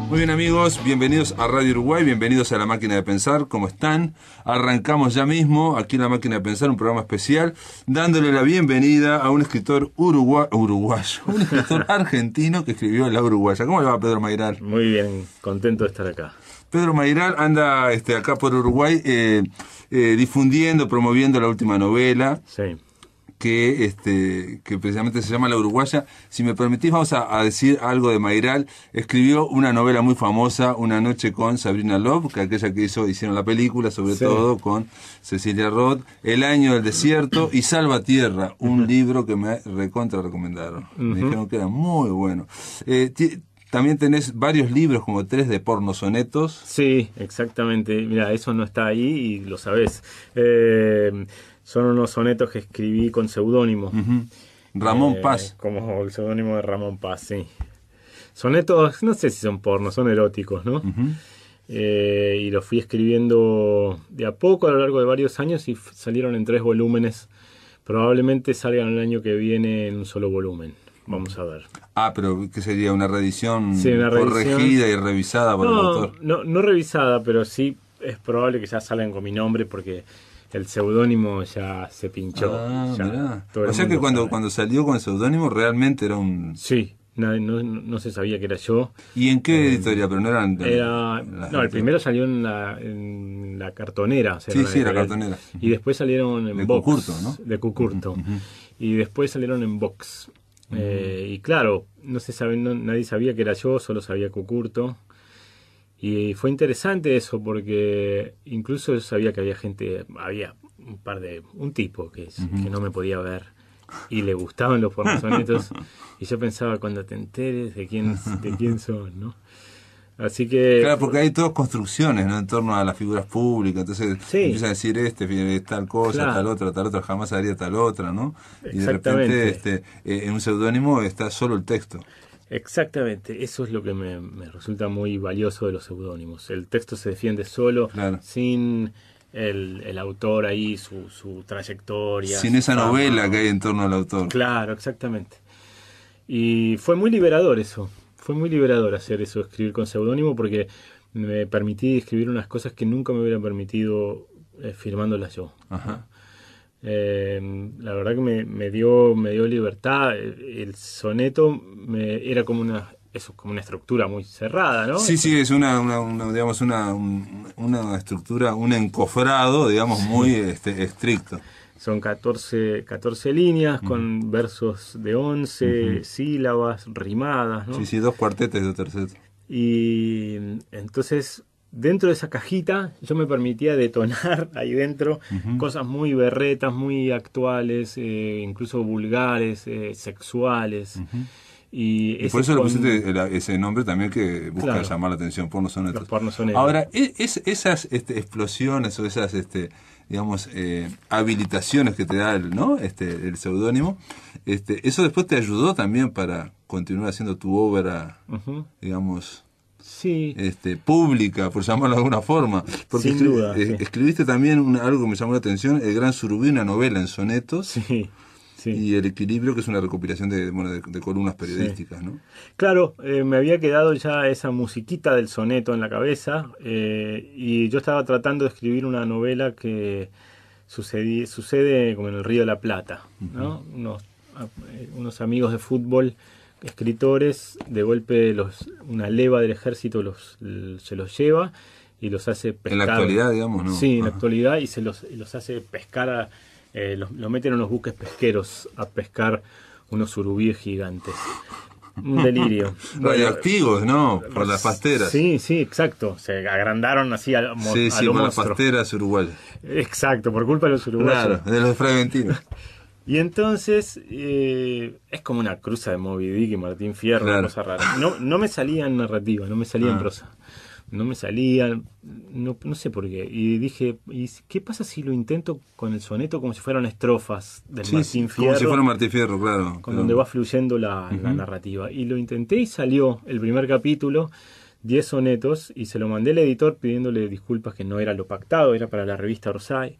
Muy bien, amigos, bienvenidos a Radio Uruguay, bienvenidos a La Máquina de Pensar. ¿Cómo están? Arrancamos ya mismo aquí en La Máquina de Pensar, un programa especial, dándole la bienvenida a un escritor uruguayo, un escritor argentino que escribió La Uruguaya. ¿Cómo le va, Pedro Mayral? Muy bien, contento de estar acá. Pedro Mayral anda acá por Uruguay difundiendo, promoviendo la última novela. Sí. Que precisamente se llama La Uruguaya. Si me permitís, vamos a decir algo de Mayral. Escribió una novela muy famosa, Una noche con Sabrina Love, que aquella que hicieron la película, sobre todo con Cecilia Roth, El año del desierto y Salvatierra, un libro que me recontra recomendaron. Me dijeron que era muy bueno. También tenés varios libros, como 3 de pornosonetos. Sí, exactamente. Mira, eso no está ahí y lo sabés. Son unos sonetos que escribí con seudónimo. Ramón Paz. Como el seudónimo de Ramón Paz, sí. Sonetos, no sé si son porno, son eróticos, ¿no? Y los fui escribiendo de a poco a lo largo de varios años y salieron en 3 volúmenes. Probablemente salgan el año que viene en un solo volumen. Vamos a ver. Pero ¿qué sería? ¿Una reedición, una corregida y revisada por el autor? No revisada, pero sí es probable que ya salgan con mi nombre porque el seudónimo ya se pinchó. Mirá. O sea que cuando salió con el seudónimo realmente era un... Sí, no se sabía que era yo. ¿Y en qué editorial? Pero no eran... el primero salió en la Cartonera. O sea, la Cartonera. Y después salieron en de Vox. Cucurto, ¿no? De Cucurto. Y después salieron en Vox. Y claro, nadie sabía que era yo, solo sabía Cucurto. Y fue interesante eso porque incluso yo sabía que había un tipo que no me podía ver y le gustaban los pornosonetos y yo pensaba, cuando te enteres de quién son, ¿no? Así que... Claro, porque hay todas construcciones, ¿no?, en torno a las figuras públicas, entonces empiezan a decir tal cosa, tal otra, jamás haría tal otra, ¿no? Y de repente en un seudónimo está solo el texto. Exactamente, eso es lo que me resulta muy valioso de los seudónimos. El texto se defiende solo, sin el autor ahí, su trayectoria. Sin esa novela que hay en torno al autor. Claro, exactamente. Y fue muy liberador eso. Fue muy liberador hacer eso, escribir con seudónimo, porque me permití escribir unas cosas que nunca me hubieran permitido firmándolas yo. Ajá. La verdad que me dio libertad. El soneto era como una estructura muy cerrada, ¿no? Sí, es una estructura, un encofrado, digamos, muy estricto. Son 14 líneas con versos de 11 sílabas rimadas, ¿no? Sí, 2 cuartetes de terceto. Y entonces, dentro de esa cajita, yo me permitía detonar ahí dentro cosas muy berretas, muy actuales, incluso vulgares, sexuales. Y por eso le pusiste ese nombre también, que busca llamar la atención, pornosonetos. Los pornosonetos. Ahora, esas explosiones o esas digamos, habilitaciones que te da el seudónimo, eso después te ayudó también para continuar haciendo tu obra, digamos, pública, por llamarlo de alguna forma. Porque sin duda, escribiste también algo que me llamó la atención, El Gran Surubí, una novela en sonetos. Sí. Y El Equilibrio, que es una recopilación de columnas periodísticas, ¿no? Claro, me había quedado ya esa musiquita del soneto en la cabeza, y yo estaba tratando de escribir una novela que sucede como en el Río de la Plata, ¿no? Unos amigos de fútbol, escritores, de golpe una leva del ejército se los lleva y los hace pescar. En la actualidad, digamos, ¿no? Sí, en la actualidad, y los hace pescar lo meten en unos buques pesqueros a pescar unos surubíes gigantes. Un delirio. Radioactivos, ¿no? Por las pasteras. Sí, exacto. Se agrandaron así a lo por las pasteras uruguayas. Exacto, por culpa de los uruguayos. Claro, de los fragmentinos. Y entonces es como una cruza de Moby Dick y Martín Fierro, una cosa rara. No me salía en narrativa, no me salía en prosa. No me salía, no sé por qué. Y dije, ¿y qué pasa si lo intento con el soneto como si fueran estrofas del Martín Fierro? Como si fuera Martín Fierro, claro. Donde va fluyendo la narrativa. Y lo intenté y salió el primer capítulo, 10 sonetos, y se lo mandé al editor pidiéndole disculpas, que no era lo pactado, era para la revista Orsay.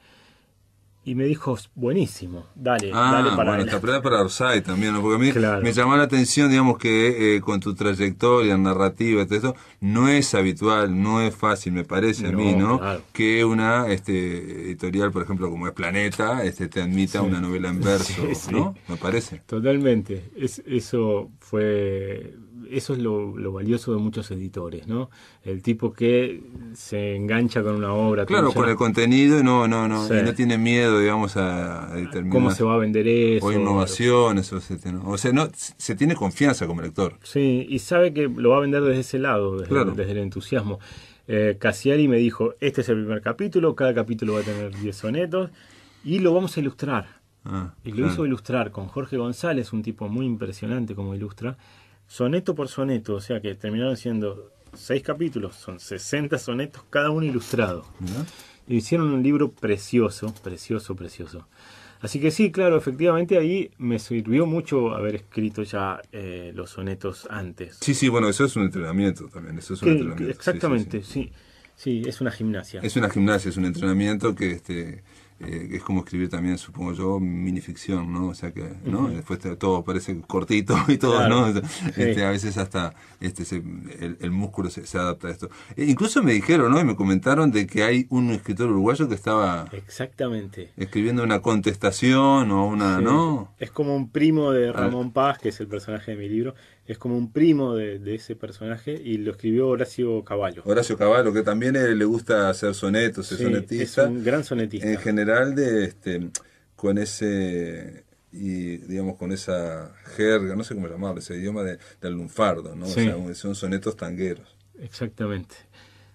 y me dijo, buenísimo, dale Ah, para bueno, adelante. te apretás para Orsay también, ¿no? Porque a mí Claro. me llamó la atención, digamos, que con tu trayectoria narrativa y todo esto, no es habitual, no es fácil, me parece a mí, No, ¿no? claro. Que una editorial, por ejemplo, como es Planeta, te admita Sí. una novela en verso, Sí, sí. ¿no? Me parece. Totalmente. Eso es lo valioso de muchos editores, ¿no? El tipo que se engancha con una obra Claro, tuya. con el contenido Sí. y no tiene miedo, digamos, a determinar. ¿Cómo se va a vender eso? O innovaciones, ¿no? O sea, no, se tiene confianza como lector. Sí, y sabe que lo va a vender desde ese lado, Claro. desde el entusiasmo. Cassiari me dijo, este es el primer capítulo, cada capítulo va a tener 10 sonetos y lo vamos a ilustrar. Ah, Y lo claro. hizo ilustrar con Jorge González, un tipo muy impresionante como ilustra, soneto por soneto, o sea que terminaron siendo 6 capítulos, son 60 sonetos, cada uno ilustrado. Mirá. Y hicieron un libro precioso, precioso, precioso. Así que sí, claro, efectivamente ahí me sirvió mucho haber escrito ya los sonetos antes. Sí, sí, bueno, eso es un entrenamiento también. Eso es un entrenamiento. Exactamente, Sí, sí, sí. Sí, es una gimnasia. sí. Es una gimnasia, es un entrenamiento que es como escribir también, supongo yo, minificción, ¿no? O sea que, ¿no? Después todo parece cortito y todo, Claro. ¿no? Sí. A veces hasta el músculo se adapta a esto. Incluso me dijeron, ¿no? Y me comentaron de que hay un escritor uruguayo que estaba Exactamente. escribiendo una contestación o una, Sí. ¿no? Es como un primo de Ramón Paz, que es el personaje de mi libro. Es como un primo de ese personaje y lo escribió Horacio Cavallo. Horacio Cavallo, que también le gusta hacer sonetos, es Sí, sonetista. es un gran sonetista. En general con ese y digamos con esa jerga, no sé cómo llamarlo, ese idioma del lunfardo, ¿no? Sí. O sea, son sonetos tangueros. Exactamente.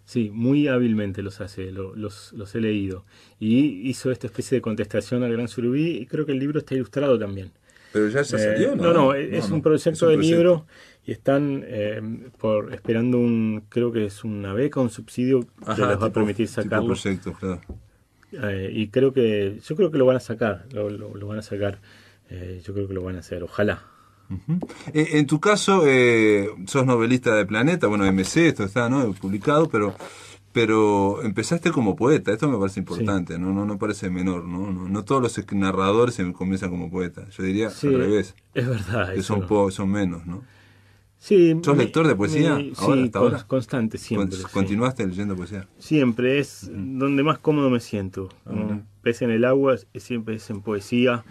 Sí, muy hábilmente los hace, los he leído. Y hizo esta especie de contestación al Gran Surubí y creo que el libro está ilustrado también. Pero ya salió, ¿no? No, es un proyecto de libro y están esperando creo que es una beca, un subsidio que les va a permitir sacarlo. Proyectos, claro. Y yo creo que lo van a sacar, lo van a sacar, yo creo que lo van a hacer, ojalá. Uh-huh. En tu caso, sos novelista de Planeta, bueno, MC, esto está, ¿no? Publicado, pero empezaste como poeta, esto me parece importante, sí. No parece menor, no todos los narradores comienzan como poetas, yo diría sí, al revés. Es verdad. Que son menos, ¿no? Sí, ¿Sos lector de poesía? Sí, constante, siempre. ¿Continuaste leyendo poesía? Siempre, es donde más cómodo me siento. Un pez en el agua, siempre es en poesía.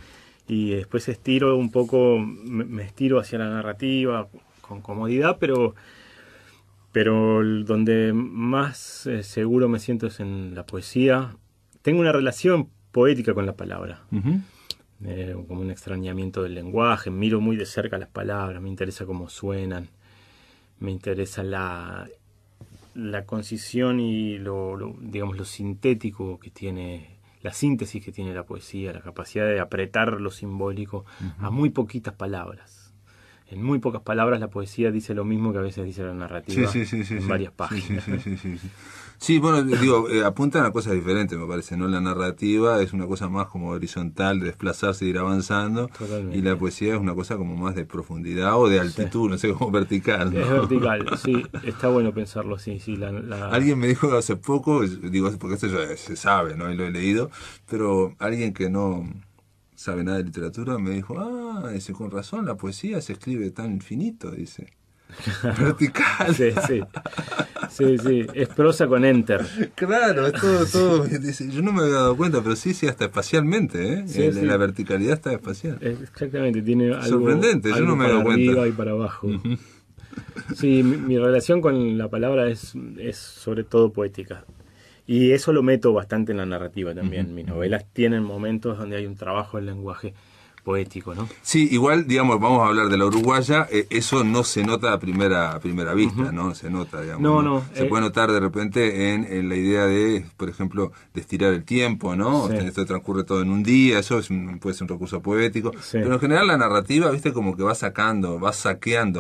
Y después estiro un poco, me estiro hacia la narrativa con comodidad, pero donde más seguro me siento es en la poesía. Tengo una relación poética con la palabra. Como un extrañamiento del lenguaje, miro muy de cerca las palabras, me interesa cómo suenan, me interesa la concisión y digamos, lo sintético que tiene, la síntesis que tiene la poesía, la capacidad de apretar lo simbólico a muy poquitas palabras. En muy pocas palabras la poesía dice lo mismo que a veces dice la narrativa en varias páginas. Sí, bueno, digo, apuntan a cosas diferentes, me parece, ¿no? La narrativa es una cosa más como horizontal, de desplazarse, de ir avanzando. Totalmente. Y la poesía es una cosa como más de profundidad o de altitud, no sé, como vertical, ¿no? Es vertical, sí, está bueno pensarlo así. Sí, Alguien me dijo hace poco, digo, porque esto ya se sabe, ¿no? Y lo he leído, pero alguien que no sabe nada de literatura me dijo, dice, con razón, la poesía se escribe tan infinito, dice. Vertical. Sí, es prosa con enter. Claro, es todo. Dice, yo no me había dado cuenta, pero sí, hasta espacialmente, ¿eh? Sí. La verticalidad está espacial. Exactamente, tiene algo sorprendente, yo no me había dado cuenta. Para arriba y para abajo. Sí, mi relación con la palabra es sobre todo poética. Y eso lo meto bastante en la narrativa también. Mis novelas tienen momentos donde hay un trabajo del lenguaje poético, ¿no? Sí, igual, digamos, vamos a hablar de la uruguaya, eso no se nota a primera vista, ¿no? Se nota, digamos. No. Se puede notar de repente en la idea de, por ejemplo, de estirar el tiempo, ¿no? Sí. Esto transcurre todo en un día, eso puede ser un recurso poético. Sí. Pero en general la narrativa, viste, como que va saqueando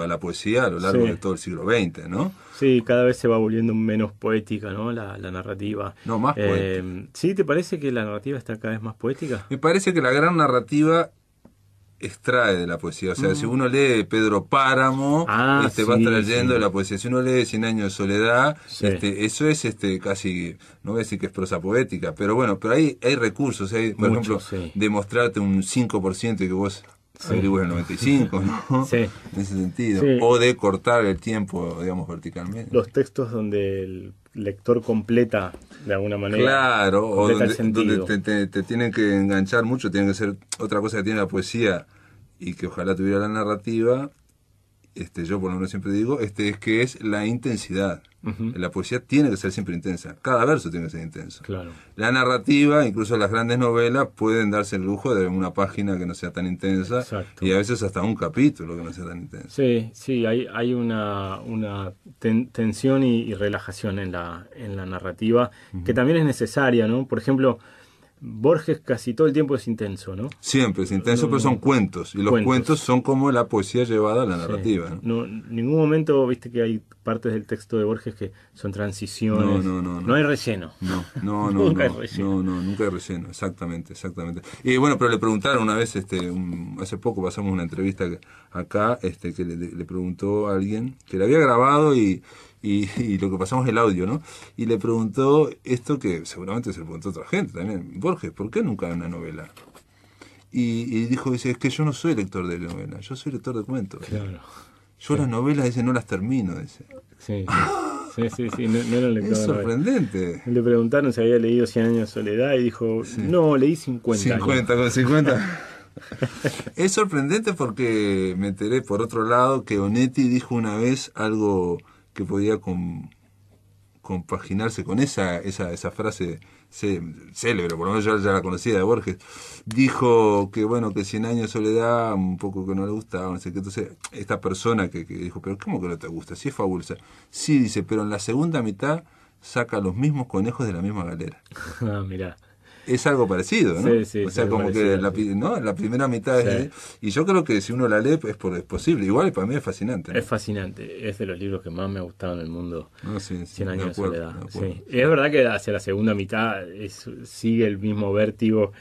a la poesía a lo largo de todo el siglo XX, ¿no? Sí, cada vez se va volviendo menos poética, ¿no? La narrativa. No, más poética. ¿Sí? ¿Te parece que la narrativa está cada vez más poética? Me parece que la gran narrativa extrae de la poesía. O sea, si uno lee Pedro Páramo, va a estar leyendo de la poesía. Si uno lee 100 años de soledad, eso es casi, no voy a decir que es prosa poética, pero bueno, pero hay recursos. Por ejemplo, demostrarte un 5% y que vos averigües el 95%, ¿no? Sí. En ese sentido. Sí. O de cortar el tiempo, digamos, verticalmente. Los textos donde el lector completa de alguna manera. Claro, o donde te tienen que enganchar mucho, tiene que ser otra cosa que tiene la poesía y que ojalá tuviera la narrativa, yo por lo menos siempre digo, es que es la intensidad. La poesía tiene que ser siempre intensa, cada verso tiene que ser intenso. Claro. La narrativa, incluso las grandes novelas, pueden darse el lujo de una página que no sea tan intensa. Exacto. Y a veces hasta un capítulo que no sea tan intenso. Sí, hay una tensión y relajación en la narrativa que también es necesaria, ¿no? Por ejemplo, Borges casi todo el tiempo es intenso, ¿no? Siempre es intenso, pero son cuentos. Y los cuentos son como la poesía llevada a la narrativa. ¿No? En ningún momento, viste que hay partes del texto de Borges que son transiciones. No hay relleno. Nunca hay relleno. Nunca hay relleno, exactamente. Y bueno, pero le preguntaron una vez, hace poco pasamos una entrevista acá, que le preguntó a alguien que le había grabado y lo que pasamos el audio, ¿no? Y le preguntó esto que seguramente se lo preguntó otra gente también. Borges, ¿por qué nunca una novela? Y dice, es que yo no soy lector de novela, yo soy lector de cuentos. Claro. Yo las novelas, no las termino, dice. Sí, no era lector. Es sorprendente. Le preguntaron si había leído 100 años de soledad y dijo, no, leí 50 con 50. Es sorprendente porque me enteré por otro lado que Onetti dijo una vez algo que podía compaginarse con esa frase célebre, por lo menos yo ya la conocía de Borges. Dijo que que 100 años de soledad, un poco que no le gustaba, no sé qué. Entonces, esta persona que dijo, pero ¿cómo que no te gusta? Sí es fabulosa. Sí, dice, pero en la segunda mitad saca los mismos conejos de la misma galera. Mirá. Es algo parecido, ¿no? Sí, o sea, como parecido, que la primera mitad es... Y yo creo que si uno la lee es posible. Igual para mí es fascinante, ¿no? Es fascinante. Es de los libros que más me ha gustado en el mundo. 100 años de soledad. Sí. Y es verdad que hacia la segunda mitad sigue el mismo vértigo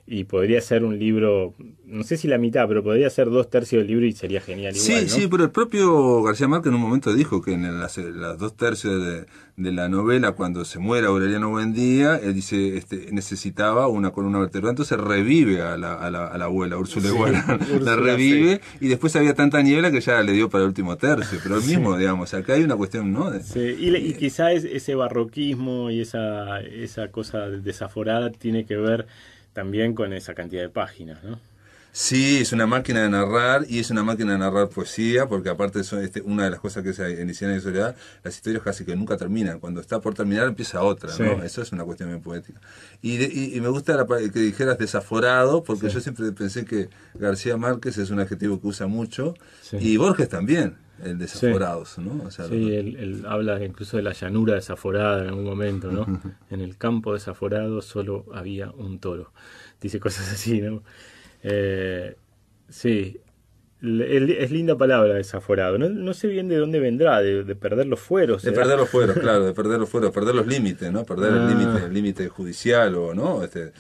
y podría ser un libro, no sé si la mitad, pero podría ser 2/3 del libro y sería genial igual, ¿no? Sí, pero el propio García Márquez en un momento dijo que en las 2/3 de la novela, cuando se muere Aureliano Buendía, él dice necesitaba una columna vertebral, entonces revive a la abuela, Úrsula Iguarán, la revive, y después había tanta niebla que ya le dio para el último tercio, pero el mismo, digamos, acá hay una cuestión, ¿no? Y quizá ese barroquismo y esa cosa desaforada tiene que ver también con esa cantidad de páginas, ¿no? Sí, es una máquina de narrar, y es una máquina de narrar poesía, porque aparte una de las cosas que es en 100 años de soledad, las historias casi que nunca terminan. Cuando está por terminar empieza otra, ¿no? Eso es una cuestión bien poética. Y me gusta que dijeras desaforado, porque yo siempre pensé que García Márquez es un adjetivo que usa mucho, y Borges también. El desaforados, ¿no? O sea, él habla incluso de la llanura desaforada en algún momento, ¿no? En el campo desaforado solo había un toro. Dice cosas así, ¿no? Es linda palabra desaforado. No sé bien de dónde vendrá, de perder los fueros. De perder los fueros, claro, de perder los fueros, perder los límites, ¿no? Perder el límite judicial o no, de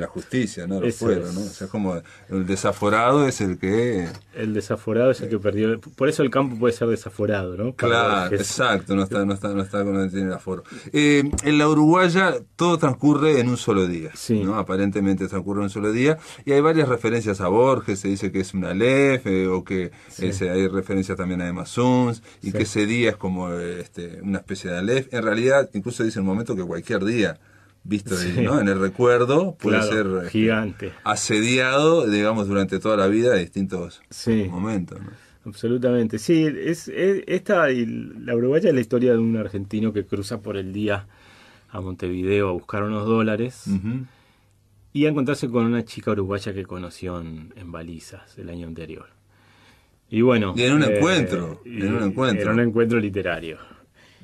la justicia, ¿no? Los fueros, ¿no? O sea, como el desaforado es el que... El desaforado es el que perdió. Por eso el campo puede ser desaforado, ¿no? Claro, exacto, no está con el aforo. En la Uruguaya todo transcurre en un solo día, ¿no? Aparentemente transcurre en un solo día, y hay varias referencias a Borges, se dice que es una Aleph, o que hay referencias también a Emma Suns, y que ese día es como una especie de Aleph. En realidad, incluso dice en un momento que cualquier día visto ¿no? en el recuerdo puede ser gigante, asediado, digamos, durante toda la vida de distintos momentos, ¿no? Absolutamente, sí. La Uruguaya es la historia de un argentino que cruza por el día a Montevideo a buscar unos dólares y a encontrarse con una chica uruguaya que conoció en Balizas el año anterior. Y bueno, en un encuentro literario.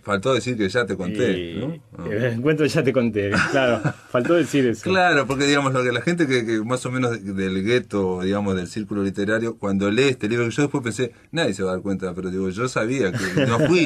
Faltó decir que ya te conté, ¿no? El encuentro ya te conté, claro. Faltó decir eso. Claro, porque digamos, lo que la gente que más o menos del gueto, digamos, del círculo literario, cuando lee este libro, que yo después pensé, nadie se va a dar cuenta, pero digo, yo sabía que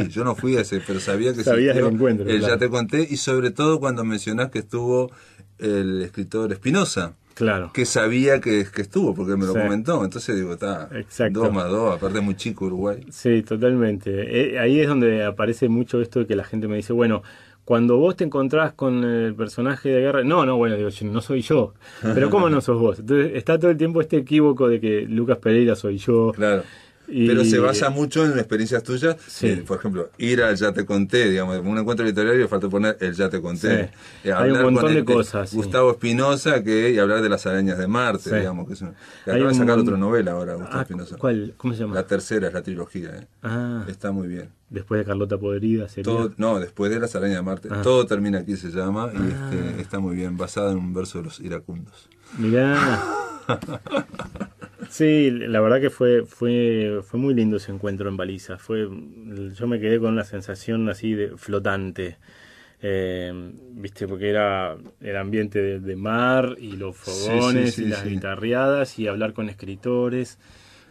yo no fui a ese, pero sabía que sabías del encuentro. Ya te conté, y sobre todo cuando mencionás que estuvo el escritor Espinosa. Claro. que sabía que estuvo, porque me lo Sí. comentó. Entonces digo, está Exacto. 2 más 2, aparte es muy chico Uruguay. Sí, totalmente. Ahí es donde aparece mucho esto de que la gente me dice, bueno, cuando vos te encontrás con el personaje de guerra, no, bueno, digo, no soy yo. Pero ¿cómo no sos vos? Entonces está todo el tiempo este equívoco de que Lucas Pereira soy yo. Claro. Y Pero se basa mucho en experiencias tuyas. Sí. Por ejemplo, ir al Ya Te Conté, digamos, en un encuentro literario falta poner el Ya Te Conté. Sí. Hay un Hablar montón con de cosas, sí. Gustavo Espinosa y hablar de las arañas de Marte, Sí. digamos. Que Hay acaba de un sacar mon- otra novela ahora, Gustavo Ah, Espinosa. ¿cuál? ¿Cómo se llama? La tercera es la trilogía. Ah, Está muy bien. después de Carlota Podrida sería. No, después de las arañas de Marte. Ah. Todo termina aquí, se llama, y está muy bien, basada en un verso de los iracundos. Mirá. Sí, la verdad que fue muy lindo ese encuentro en Balizas. Yo me quedé con una sensación así de flotante. Viste, porque era el ambiente de mar y los fogones y las guitarreadas y hablar con escritores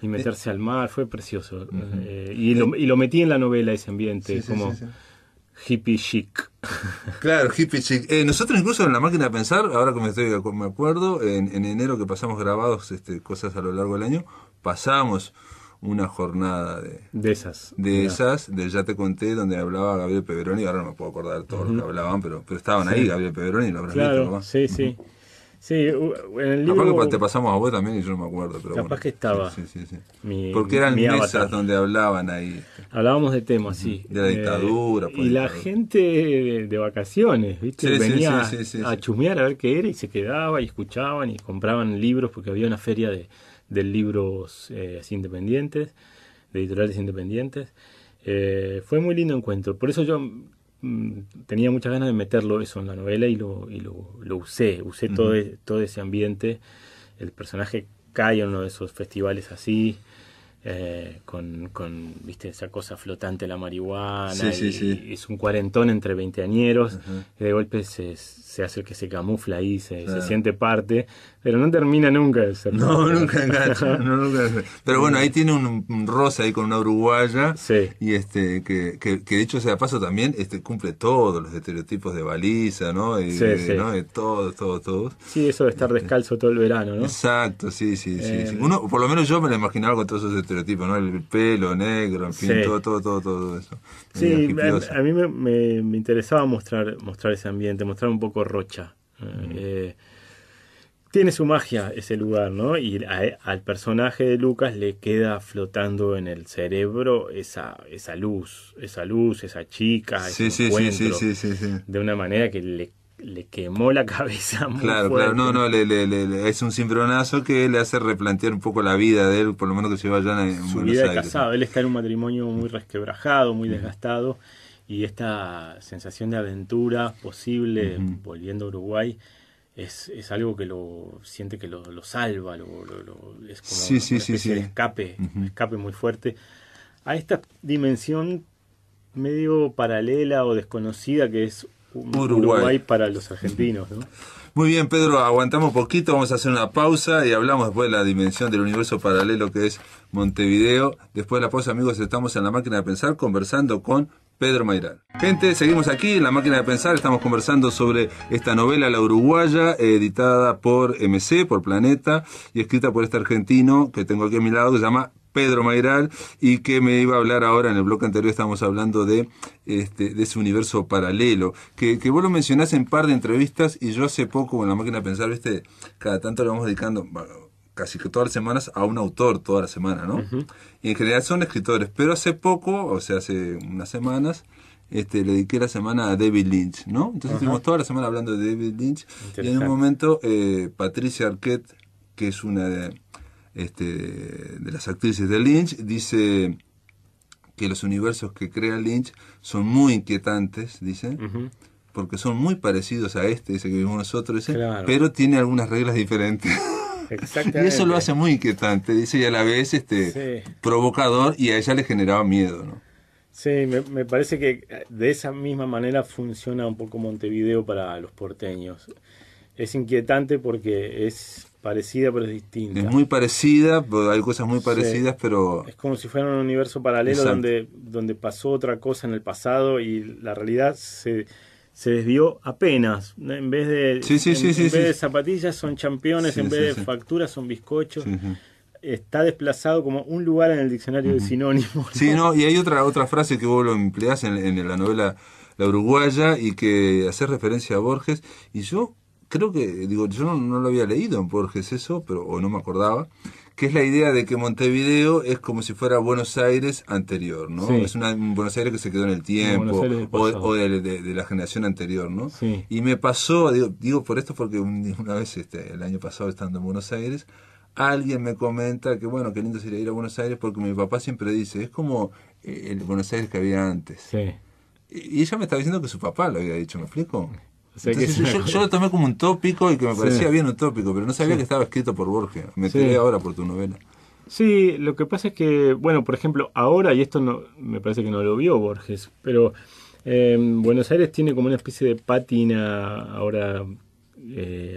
y meterse al mar. Fue precioso. Y lo metí en la novela ese ambiente, como hippie chic. Claro, hippie chic. Nosotros incluso en La Máquina de Pensar, ahora que me acuerdo, en enero que pasamos grabados cosas a lo largo del año, pasamos una jornada de esas. Del Ya Te Conté, donde hablaba Gabriel Peveroni. Ahora no me puedo acordar de todo lo que hablaban, pero estaban ahí Gabriel Peveroni, lo habrás visto, ¿no? Sí, sí. Sí, en el libro... Capaz que te pasamos a vos también y yo no me acuerdo. Pero capaz que estaba. Sí. Porque eran mi mesas avatar. donde hablaban ahí. Hablábamos de temas, sí. De la dictadura. Y la gente de vacaciones, ¿viste? Venía a chusmear a ver qué era y se quedaba y escuchaban y compraban libros porque había una feria de libros así independientes, de editoriales independientes. Fue muy lindo encuentro. Por eso yo tenía muchas ganas de meterlo eso en la novela y lo usé todo ese ambiente. El personaje cae en uno de esos festivales así, con viste esa cosa flotante, la marihuana, y es un cuarentón entre veinteañeros, que de golpe se hace el que se camufla ahí, se siente parte, pero no termina nunca de ser parte. Nunca engancha. Pero bueno, ahí tiene un rosa ahí con una uruguaya, y que de hecho sea paso también cumple todos los estereotipos de Baliza, ¿no? ¿no? De todo. Sí, eso de estar descalzo todo el verano, ¿no? Exacto, sí. Uno, por lo menos yo me lo imaginaba con todos esos estereotipos, ¿no? El pelo negro, en fin, todo eso. Sí, a mí me interesaba mostrar ese ambiente, mostrar un poco Rocha. Tiene su magia ese lugar, ¿no? Y al personaje de Lucas le queda flotando en el cerebro esa luz, esa chica, ese encuentro, de una manera que le quemó la cabeza muy fuerte. Claro, es un cimbronazo que le hace replantear un poco la vida de él, por lo menos que se vaya en su Buenos vida de Aires. casado. Él está en un matrimonio muy resquebrajado, muy desgastado, y esta sensación de aventura posible volviendo a Uruguay es algo que siente que lo salva, es como una especie de escape muy fuerte a esta dimensión medio paralela o desconocida que es Uruguay para los argentinos, ¿no? Muy bien, Pedro, aguantamos un poquito, vamos a hacer una pausa y hablamos después de la dimensión del universo paralelo que es Montevideo. Después de la pausa, amigos, estamos en La Máquina de Pensar conversando con Pedro Mayral. Gente, seguimos aquí en La Máquina de Pensar, estamos conversando sobre esta novela La Uruguaya, editada por MC, por Planeta, y escrita por este argentino que tengo aquí a mi lado, que se llama Pedro Mayral, y que me iba a hablar ahora. En el bloque anterior estábamos hablando de ese universo paralelo, que vos lo mencionás en un par de entrevistas, y yo hace poco, en La Máquina de Pensar, viste, cada tanto le vamos dedicando, casi que todas las semanas, a un autor, toda la semana, ¿no? Y en general son escritores, pero hace poco, o sea, hace unas semanas, le dediqué la semana a David Lynch, ¿no? Entonces estuvimos toda la semana hablando de David Lynch, y en un momento Patricia Arquette, que es una de las actrices de Lynch, dice que los universos que crea Lynch son muy inquietantes, dice, porque son muy parecidos a dice que vivimos nosotros, dice, pero tiene algunas reglas diferentes. Y eso lo hace muy inquietante, dice, y a la vez provocador, y a ella le generaba miedo, ¿no? Sí, me parece que de esa misma manera funciona un poco Montevideo para los porteños. Es inquietante porque es parecida pero es distinta. Es muy parecida, hay cosas muy parecidas, pero... Es como si fuera un universo paralelo donde pasó otra cosa en el pasado y la realidad se se desvió apenas. En vez de, en vez de zapatillas son championes, en vez de facturas son bizcochos. Está desplazado como un lugar en el diccionario de sinónimos, ¿no? Sí, no, y hay otra frase que vos lo empleás en la novela La Uruguaya y que hace referencia a Borges, y yo creo que, digo, yo no lo había leído en Borges eso, pero o no me acordaba, que es la idea de que Montevideo es como si fuera Buenos Aires anterior, ¿no? Sí. Es un Buenos Aires que se quedó en el tiempo, o de la generación anterior, ¿no? Sí. Y me pasó, digo por esto porque una vez, el año pasado estando en Buenos Aires, alguien me comenta que, bueno, qué lindo sería ir a Buenos Aires porque mi papá siempre dice, es como el Buenos Aires que había antes. Sí. Y ella me estaba diciendo que su papá lo había dicho, ¿me explico? O sea, entonces yo lo tomé como un tópico y que me parecía bien utópico, pero no sabía que estaba escrito por Borges. Me enteré ahora por tu novela. Sí, lo que pasa es que, bueno, por ejemplo, ahora, y esto no me parece que no lo vio Borges, pero Buenos Aires tiene como una especie de pátina ahora,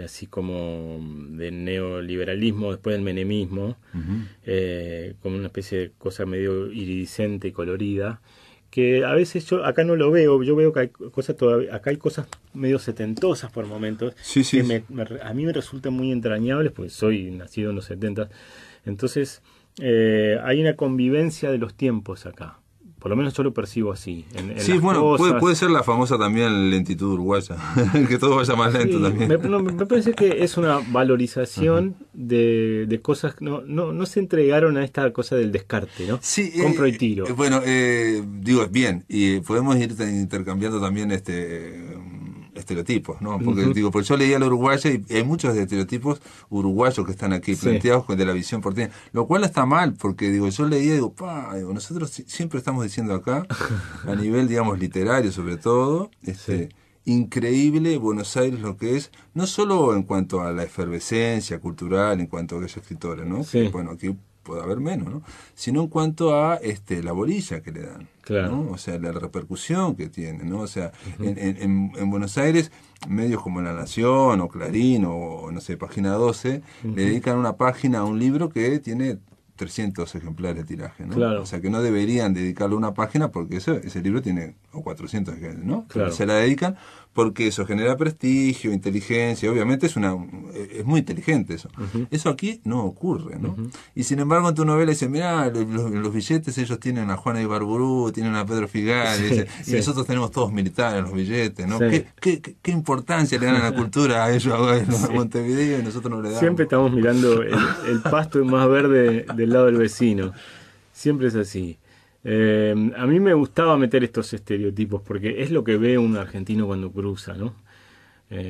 así como de neoliberalismo después del menemismo, como una especie de cosa medio iridiscente y colorida, que a veces yo acá no lo veo, yo veo que hay cosas todavía, acá hay cosas medio setentosas por momentos, que a mí me resultan muy entrañables, porque soy nacido en los 70, entonces hay una convivencia de los tiempos acá. Por lo menos yo lo percibo así. En bueno, puede ser la famosa también lentitud uruguaya, que todo vaya más lento también. Me parece que es una valorización de cosas, no se entregaron a esta cosa del descarte, ¿no? Sí, compro y tiro. Bueno, digo, bien, y podemos ir intercambiando también estereotipos, ¿no? Porque porque yo leía La Uruguaya y hay muchos estereotipos uruguayos que están aquí planteados de la visión porteña, lo cual no está mal, porque yo leía y digo, nosotros siempre estamos diciendo acá, a nivel, digamos, literario sobre todo, increíble Buenos Aires lo que es, no solo en cuanto a la efervescencia cultural, en cuanto a aquellos escritores, ¿no? Sí. Que, bueno, aquí puede haber menos, ¿no? Sino en cuanto a la bolilla que le dan. Claro. ¿No? O sea, la repercusión que tiene, ¿no? O sea, en Buenos Aires, medios como La Nación o Clarín o, no sé, Página 12, le dedican una página a un libro que tiene 300 ejemplares de tiraje, ¿no? Claro. O sea, que no deberían dedicarle una página porque ese libro tiene 400 ejemplares, ¿no? Claro. Se la dedican porque eso genera prestigio, inteligencia, obviamente es muy inteligente eso. Eso aquí no ocurre, ¿no? Y sin embargo en tu novela dicen, mirá, los billetes ellos tienen a Juana Ibarburú, tienen a Pedro Figal, y nosotros tenemos todos militares los billetes, ¿no? Sí. ¿Qué importancia le dan a la cultura a ellos a Montevideo y nosotros no le damos? Siempre estamos mirando el pasto más verde del lado del vecino. Siempre es así. A mí me gustaba meter estos estereotipos porque es lo que ve un argentino cuando cruza, ¿no?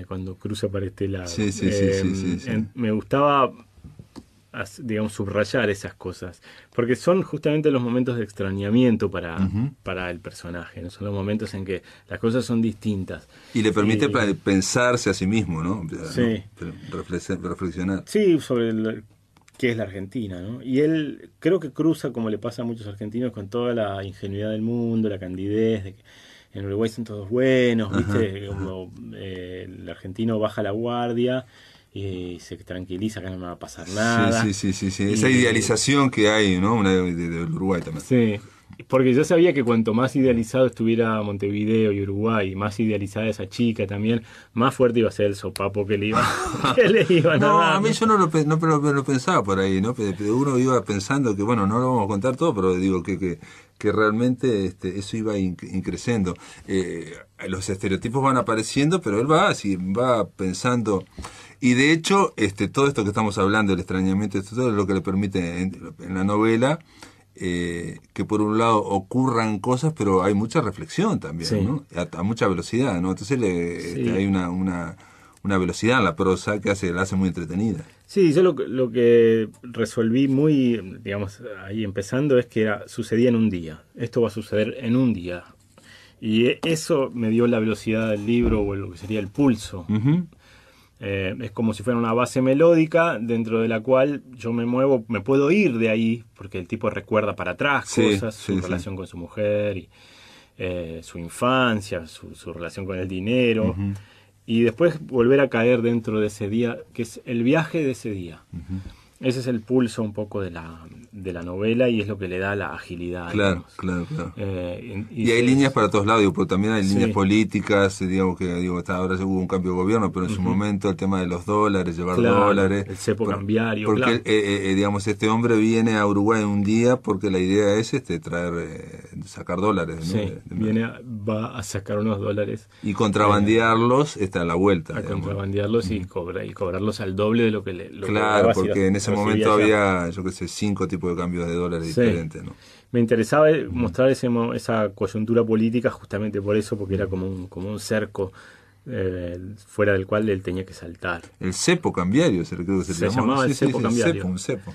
Cuando cruza para este lado. Sí. Me gustaba, digamos, subrayar esas cosas porque son justamente los momentos de extrañamiento para el personaje, ¿no? Son los momentos en que las cosas son distintas. Y le permite pensarse a sí mismo, ¿no? Sí. Reflexionar. Sí, sobre que es la Argentina, ¿no? Y él creo que cruza, como le pasa a muchos argentinos, con toda la ingenuidad del mundo, la candidez, de que en Uruguay son todos buenos, ¿viste? Como el argentino baja la guardia y se tranquiliza, que no me va a pasar nada. Sí. Esa idealización que hay, ¿no? Una de Uruguay también. Sí. Porque yo sabía que cuanto más idealizado estuviera Montevideo y Uruguay, y más idealizada esa chica también, más fuerte iba a ser el sopapo que le iban a dar. A mí yo no lo pensaba por ahí, ¿no? Pero uno iba pensando que, bueno, no lo vamos a contar todo, pero digo que realmente eso iba increciendo. Los estereotipos van apareciendo, pero él va pensando. Y de hecho, todo esto que estamos hablando, el extrañamiento, todo es lo que le permite en la novela que por un lado ocurran cosas, pero hay mucha reflexión también, ¿no? A mucha velocidad, ¿no? Entonces hay una velocidad en la prosa que la hace muy entretenida. Sí, yo lo que resolví muy, digamos, ahí empezando es que sucedía en un día. Esto va a suceder en un día. Y eso me dio la velocidad del libro, o lo que sería el pulso. Es como si fuera una base melódica dentro de la cual yo me muevo, me puedo ir de ahí, porque el tipo recuerda para atrás cosas, su relación con su mujer, y, su infancia, su relación con el dinero, y después volver a caer dentro de ese día, que es el viaje de ese día. ese es el pulso un poco de la novela y es lo que le da la agilidad. Claro, digamos. claro. Y hay líneas para todos lados, digo, pero también hay líneas políticas, digamos que ahora hubo un cambio de gobierno, pero en su momento el tema de los dólares, llevar dólares. El cepo cambiario, porque digamos, este hombre viene a Uruguay un día porque la idea es sacar dólares, ¿no? Va a sacar unos dólares. Y contrabandearlos a la vuelta. A contrabandearlos y cobrarlos al doble de lo que le claro, porque en ese momento había, yo qué sé, 5 tipos de cambios de dólares diferentes, ¿no? Me interesaba mostrar esa coyuntura política justamente por eso, porque era como un cerco fuera del cual él tenía que saltar. El cepo cambiario, creo que se llamaba el cepo cambiario. Un cepo.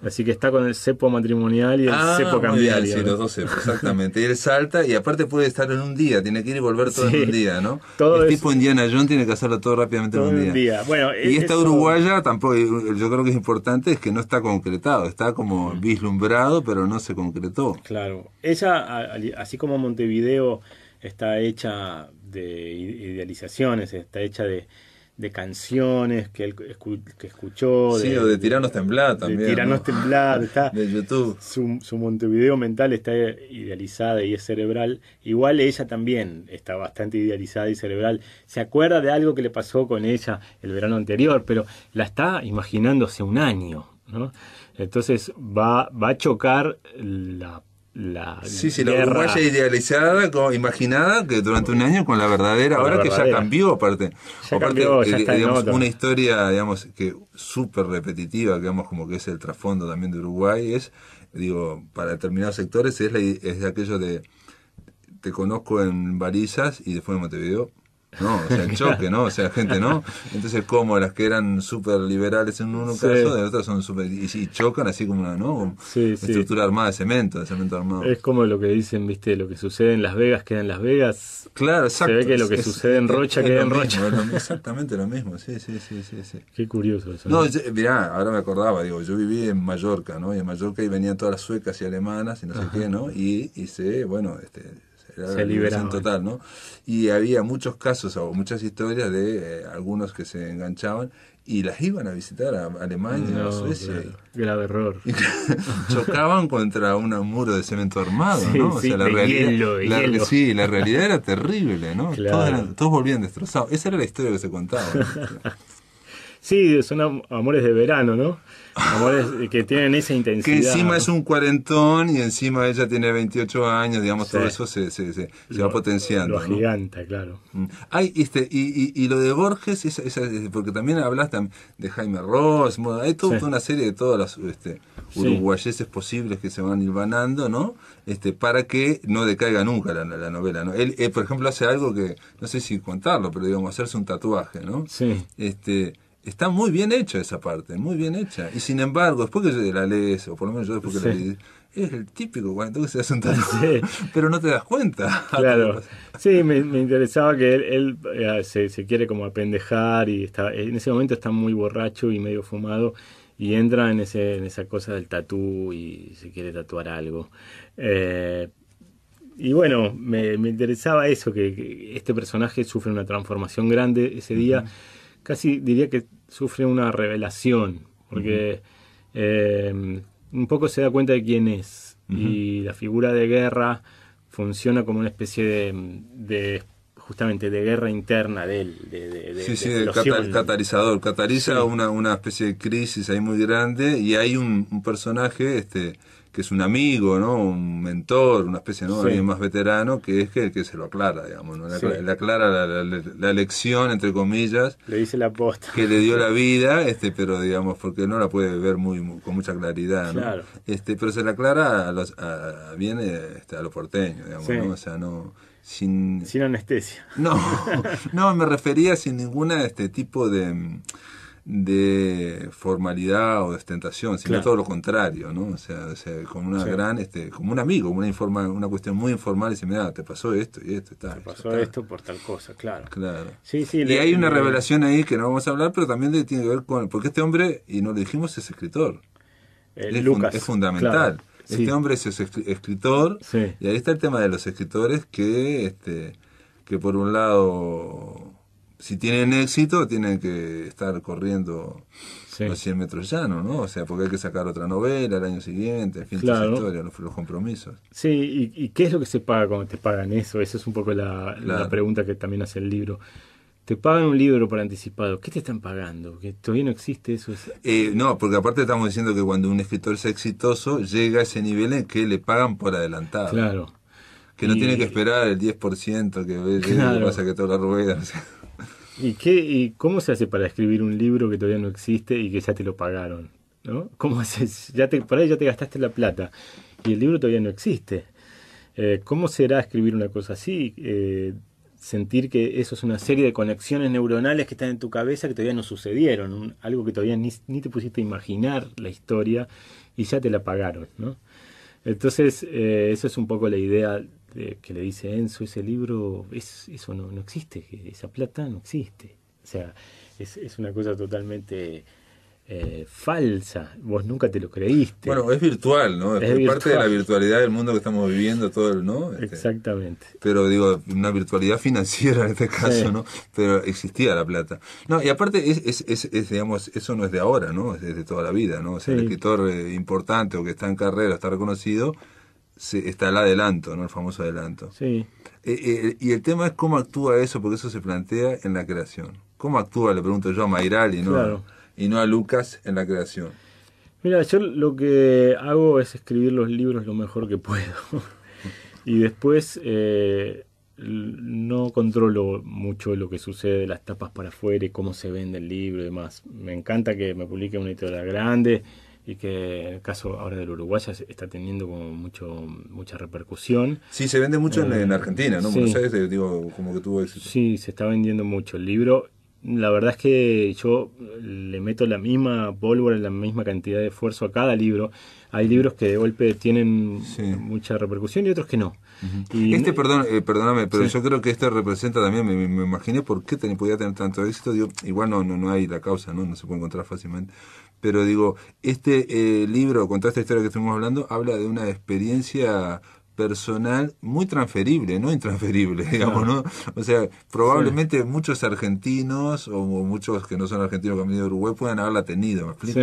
Así que está con el cepo matrimonial y el cepo cambiario. Bien, sí, los dos cepos, exactamente. Y él salta y aparte puede estar en un día, tiene que ir y volver todo en un día, ¿no? El tipo Indiana Jones tiene que hacerlo todo rápidamente en un día. Bueno, y esta uruguaya tampoco, yo creo que es importante, es que no está concretado, está como vislumbrado, pero no se concretó. Claro. Ella, así como Montevideo está hecha de idealizaciones, está hecha de canciones que él que escuchó. Sí, o de Tiranos Temblad también. De Tiranos Temblad, está. De YouTube. Su Montevideo mental está idealizada y es cerebral. Igual ella también está bastante idealizada y cerebral. Se acuerda de algo que le pasó con ella el verano anterior, pero la está imaginando hace un año, ¿no? Entonces va a chocar la uruguaya idealizada, imaginada, que durante un año con la verdadera, ahora que ya cambió, aparte ya está digamos, una historia, digamos, que súper repetitiva, digamos, como que es el trasfondo también de Uruguay, es, digo, para determinados sectores es aquello de te conozco en Barizas y después en Montevideo. No, o sea, el choque, ¿no? O sea, gente, ¿no? Entonces, como las que eran súper liberales en uno caso, de otras son súper... Y chocan así como una, ¿no? Una estructura armada de cemento armado. Es como lo que dicen, ¿viste? Lo que sucede en Las Vegas queda en Las Vegas. Claro, exacto. Se ve que lo que sucede en Rocha queda en Rocha. Exactamente lo mismo, sí. Qué curioso eso. No, mirá, ahora me acordaba, digo, yo viví en Mallorca, ¿no? Y en Mallorca y venían todas las suecas y alemanas y no sé qué, ¿no? Y se liberaban total, ¿no? Y había muchos casos o muchas historias de algunos que se enganchaban y las iban a visitar a Alemania, a Suecia. Grave error. Y chocaban contra un muro de cemento armado, ¿no? O sea, la realidad era terrible, ¿no? Claro. Todos volvían destrozados. Esa era la historia que se contaba, ¿no? Sí, son amores de verano, ¿no? Amores que tienen esa intensidad. Que encima es un cuarentón y encima ella tiene 28 años, digamos, todo eso se va potenciando. Lo agiganta, ¿no? Claro. Y lo de Borges, porque también hablas de Jaime Ross, hay toda una serie de todas las uruguayeses posibles que se van hilvanando, ¿no? Para que no decaiga nunca la novela, ¿no? Él, por ejemplo, hace algo que, no sé si contarlo, pero digamos, hacerse un tatuaje, ¿no? Sí. Está muy bien hecha esa parte, muy bien hecha. Y sin embargo, después que la lees, o por lo menos yo después que la leí, es el típico cuando se hace un tatuaje, pero no te das cuenta. Claro. Sí, me interesaba que él se quiere como apendejar y en ese momento está muy borracho y medio fumado y entra en esa cosa del tatú y se quiere tatuar algo. Y bueno, me interesaba eso, que este personaje sufre una transformación grande ese día. Casi diría que sufre una revelación, porque un poco se da cuenta de quién es. Y la figura de Guerra funciona como una especie justamente de guerra interna de él. El catalizador. Cataliza una especie de crisis ahí muy grande y hay un personaje que es un amigo, ¿no? Un mentor, una especie, ¿no? Alguien más veterano, que es el que se lo aclara, digamos, ¿no? Le aclara la lección, entre comillas. Le dice la posta. Que le dio la vida, pero digamos, porque no la puede ver con mucha claridad, ¿no? Claro. Pero se la aclara a los porteños, digamos, ¿no? O sea, no... Sin anestesia. No, me refería sin ninguna tipo de formalidad o de ostentación, sino todo lo contrario, ¿no? O sea con una gran, como un amigo, una cuestión muy informal, y dice, mira, te pasó esto y esto, te pasó esto por tal cosa, claro. Sí, y hay una revelación ahí que no vamos a hablar, pero también tiene que ver con, porque este hombre, y no lo dijimos, es escritor. Lucas. Es fundamental. Claro. Este hombre es escritor, y ahí está el tema de los escritores que por un lado si tienen éxito, tienen que estar corriendo Sí. los 100 metros llanos, ¿no? O sea, porque hay que sacar otra novela el año siguiente, en fin, toda esa Claro. historia, los compromisos. Sí, ¿y qué es lo que se paga cuando te pagan eso? Esa es un poco la Claro. pregunta que también hace el libro. Te pagan un libro por anticipado. ¿Qué te están pagando? Que todavía no existe eso. No, porque aparte estamos diciendo que cuando un escritor es exitoso, llega a ese nivel en que le pagan por adelantado. Claro. Que no Y- tiene que esperar el 10% que ve, Claro. que pasa que toda la rueda. O sea. ¿Y cómo se hace para escribir un libro que todavía no existe y que ya te lo pagaron? ¿No? ¿Cómo haces? Por ahí ya te gastaste la plata y el libro todavía no existe. ¿Cómo será escribir una cosa así? Sentir que eso es una serie de conexiones neuronales que están en tu cabeza que todavía no sucedieron, algo que todavía ni te pusiste a imaginar la historia y ya te la pagaron, ¿no? Entonces, eso es un poco la idea que le dice Enzo, ese libro, eso no existe, esa plata no existe. O sea, es una cosa totalmente falsa, vos nunca te lo creíste. Bueno, es virtual, ¿no? Es Es parte de la virtual. virtualidad del mundo que estamos viviendo, todo el, ¿no? Exactamente. Pero digo, una virtualidad financiera en este caso, Sí. ¿no? Pero existía la plata. No, y aparte, digamos, eso no es de ahora, ¿no? Es de toda la vida, ¿no? O sea, el Sí. escritor importante o que está en carrera, está reconocido, está el adelanto, ¿no? El famoso adelanto. Sí. Y el tema es cómo actúa eso, porque eso se plantea en la creación. ¿Cómo actúa, le pregunto yo a Mayral Claro. y no a Lucas en la creación? Mira, yo lo que hago es escribir los libros lo mejor que puedo. Y después no controlo mucho lo que sucede de las tapas para afuera y cómo se vende el libro y demás. Me encanta que me publique una editorial grande y que en el caso ahora del Uruguaya está teniendo como mucha repercusión. Sí, se vende mucho en Argentina, ¿no? Sí. Buenos Aires, digo, como que tuvo éxito. Sí, se está vendiendo mucho el libro. La verdad es que yo le meto la misma pólvora, la misma cantidad de esfuerzo a cada libro. Hay libros que de golpe tienen Sí. mucha repercusión y otros que no. Y Perdóname, pero Sí. yo creo que este representa también, me imaginé por qué podía tener tanto éxito. Digo, igual no hay la causa, ¿no? No se puede encontrar fácilmente. Pero digo, este libro, con toda esta historia que estuvimos hablando, habla de una experiencia personal muy transferible, no intransferible, digamos, ¿no? O sea, probablemente muchos argentinos o muchos que no son argentinos que han venido a Uruguay puedan haberla tenido, ¿me explico?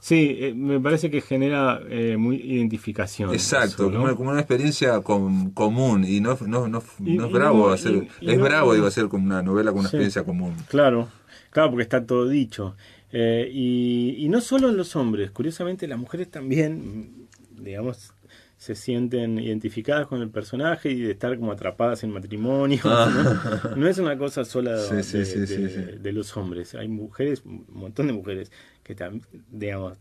Sí, sí, me parece que genera muy identificación. Exacto, eso, ¿no? como una experiencia común y no Y es bravo no, hacer, y es no- bravo digo hacer como una novela con una Sí. experiencia común. Claro, claro, porque está todo dicho. Y no solo en los hombres, curiosamente las mujeres también, digamos, se sienten identificadas con el personaje y de estar como atrapadas en matrimonio. ¿No? No es una cosa sola Sí, sí, sí. de los hombres. Hay mujeres, un montón de mujeres que también, digamos,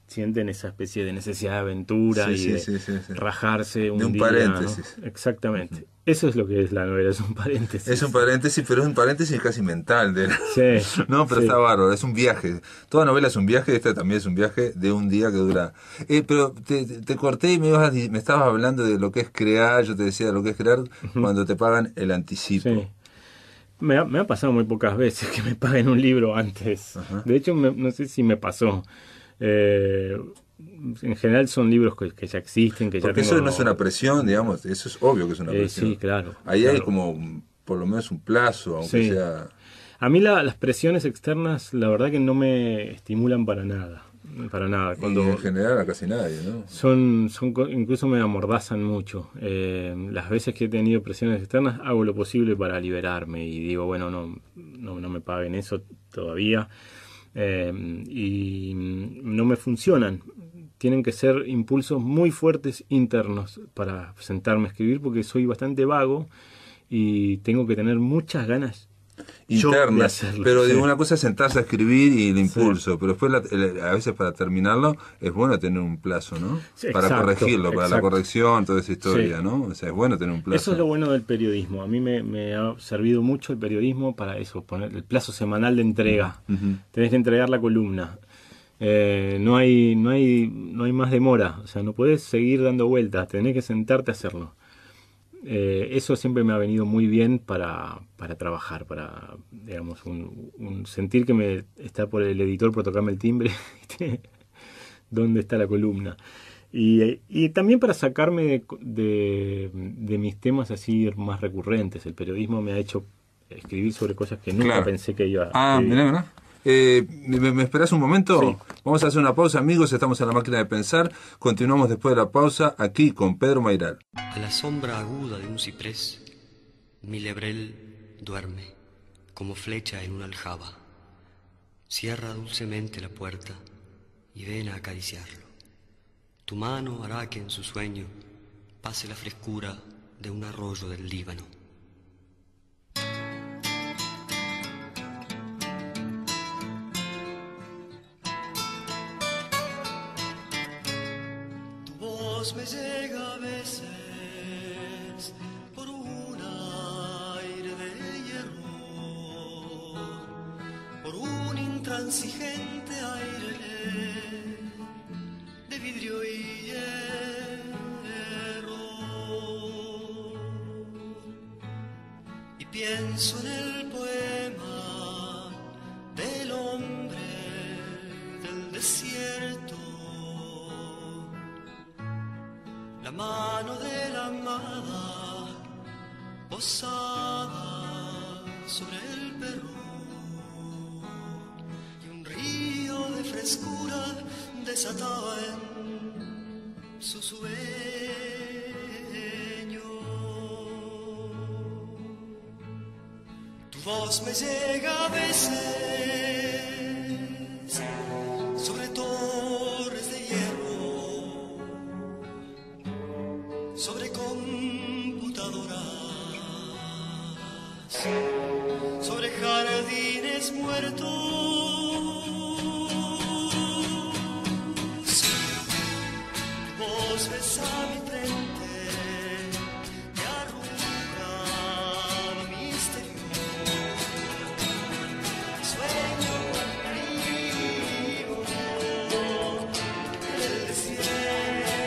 sienten esa especie de necesidad de aventura Sí, y sí, de sí. rajarse un De un día, paréntesis. ¿no? Exactamente. Eso es lo que es la novela, es un paréntesis. Es un paréntesis, pero es un paréntesis casi mental. Sí, No, pero sí. está bárbaro, es un viaje. Toda novela es un viaje, esta también es un viaje de un día que dura. Pero te corté y me estabas hablando de lo que es crear, yo te decía de lo que es crear cuando te pagan el anticipo. Sí. Me ha pasado muy pocas veces que me paguen un libro antes. Ajá. De hecho, no sé si me pasó. En general son libros que ya existen, que Porque ya tengo... eso no es una presión, digamos, eso es obvio que es una presión. Sí, claro. Ahí claro. hay como, por lo menos un plazo, aunque Sí. sea... A mí las presiones externas, la verdad que no me estimulan para nada. Para nada. Y en general a casi nadie, ¿no? Incluso me amordazan mucho. Las veces que he tenido presiones externas hago lo posible para liberarme y digo, bueno, no me paguen eso todavía. Y no me funcionan. Tienen que ser impulsos muy fuertes internos para sentarme a escribir porque soy bastante vago y tengo que tener muchas ganas yo de Internas, hacerlo. pero Sí. digo, una cosa es sentarse a escribir y el impulso, pero después a veces para terminarlo es bueno tener un plazo, ¿no? Sí, para exacto, corregirlo, para la exacto. corrección, toda esa historia, Sí. ¿no? O sea, es bueno tener un plazo. Eso es lo bueno del periodismo. A mí me ha servido mucho el periodismo para eso, poner el plazo semanal de entrega. Ujú. Tenés que entregar la columna. No hay más demora. O sea, no podés seguir dando vueltas. Tenés que sentarte a hacerlo. Eso siempre me ha venido muy bien para trabajar, para, digamos, un sentir que me está por el editor por tocarme el timbre. ¿Dónde está la columna? Y también para sacarme de mis temas así más recurrentes. El periodismo me ha hecho escribir sobre cosas que nunca Claro. pensé que iba a Ah, escribir. mirá. ¿Me esperás un momento? Sí. Vamos a hacer una pausa, amigos. Estamos en la máquina de pensar. Continuamos después de la pausa aquí con Pedro Mairal. A la sombra aguda de un ciprés, mi lebrel duerme como flecha en una aljaba. Cierra dulcemente la puerta y ven a acariciarlo. Tu mano hará que en su sueño pase la frescura de un arroyo del Líbano. Tu voz me llega a veces por un aire de hierro, por un intransigente aire de vidrio y hierro. Y pienso en el poema del hombre del desierto, la mano de la amada posada sobre el perro y un río de frescura desataba en su sueño. Tu voz me llega a veces sobre torres de hierro, sobre computadoras, sobre jardines muertos. Vos besa mi frente, te arruga misterio, sueño contigo en el desierto,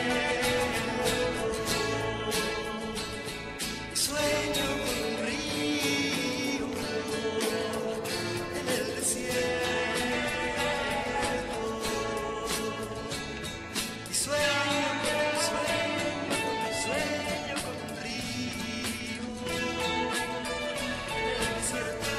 sueño con un río en el desierto, y sueño con un río en el desierto.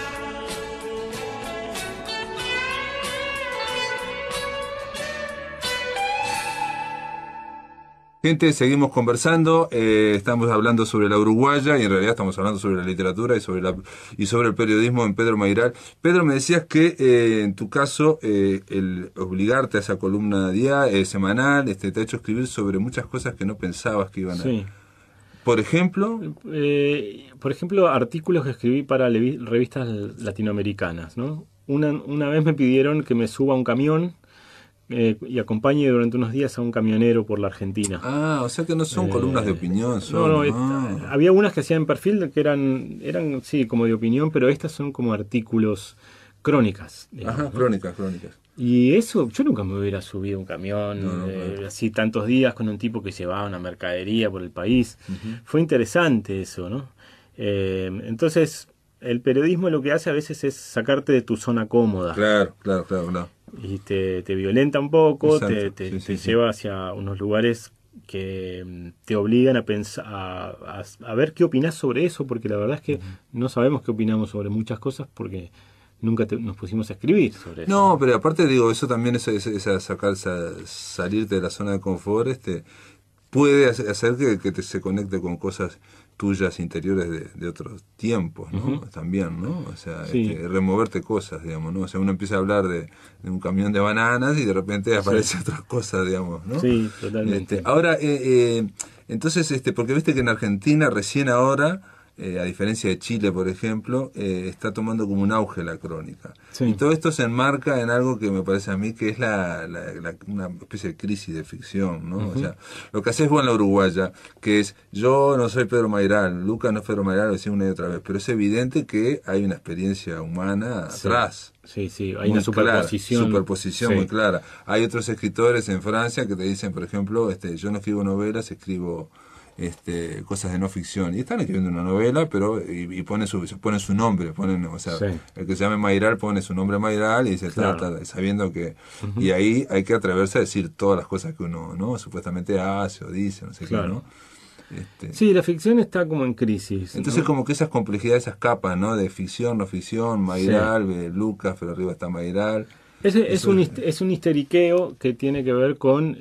Gente, seguimos conversando. Estamos hablando sobre la uruguaya y en realidad estamos hablando sobre la literatura y sobre el periodismo en Pedro Mairal. Pedro, me decías que en tu caso el obligarte a esa columna semanal te ha hecho escribir sobre muchas cosas que no pensabas que iban a... Sí. Por ejemplo, Por ejemplo, artículos que escribí para revistas latinoamericanas, ¿no? Una vez me pidieron que me suba a un camión y acompañe durante unos días a un camionero por la Argentina. o sea que no son columnas de opinión, Había unas que hacían perfil que eran sí, como de opinión, pero estas son como artículos, crónicas. Digamos, Ajá, ¿no? crónicas. Y eso, yo nunca me hubiera subido a un camión claro. así tantos días con un tipo que llevaba una mercadería por el país. Fue interesante eso, ¿no? Entonces, el periodismo lo que hace a veces es sacarte de tu zona cómoda. Claro. Y te violenta un poco, Exacto. te Sí. lleva hacia unos lugares que te obligan a pensar, a ver qué opinás sobre eso, porque la verdad es que no sabemos qué opinamos sobre muchas cosas porque nunca nos pusimos a escribir sobre eso. No, pero aparte digo, eso también es salirte de la zona de confort, puede hacer que se conecte con cosas tuyas interiores de otros tiempos, ¿no? También, ¿no? O sea, Sí. removerte cosas, digamos, ¿no? O sea, uno empieza a hablar de un camión de bananas y de repente aparece otras cosas, digamos, ¿no? Sí, totalmente. Ahora, entonces, porque viste que en Argentina recién ahora, a diferencia de Chile, por ejemplo, está tomando como un auge la crónica. Sí. Y todo esto se enmarca en algo que me parece a mí que es una especie de crisis de ficción, ¿no? O sea, lo que haces vos en la uruguaya, que es, yo no soy Pedro Mairal, Lucas no es Pedro Mairal, lo decimos una y otra vez, pero es evidente que hay una experiencia humana atrás. Sí, hay Muy una superposición. Superposición Sí. muy clara. Hay otros escritores en Francia que te dicen, por ejemplo, yo no escribo novelas, escribo cosas de no ficción. Y están escribiendo una novela, pero y ponen su nombre, o sea, Sí. el que se llame Mairal pone su nombre Mairal y se Claro. trata, sabiendo que... Y ahí hay que atreverse a decir todas las cosas que uno, ¿no? Supuestamente hace o dice, no sé Claro. qué, ¿no? Sí, la ficción está como en crisis. Entonces, ¿no? como que esas complejidades, esas capas, ¿no? De ficción, no ficción, Mayral, Lucas, pero arriba está Mayral. Es un histeriqueo que tiene que ver con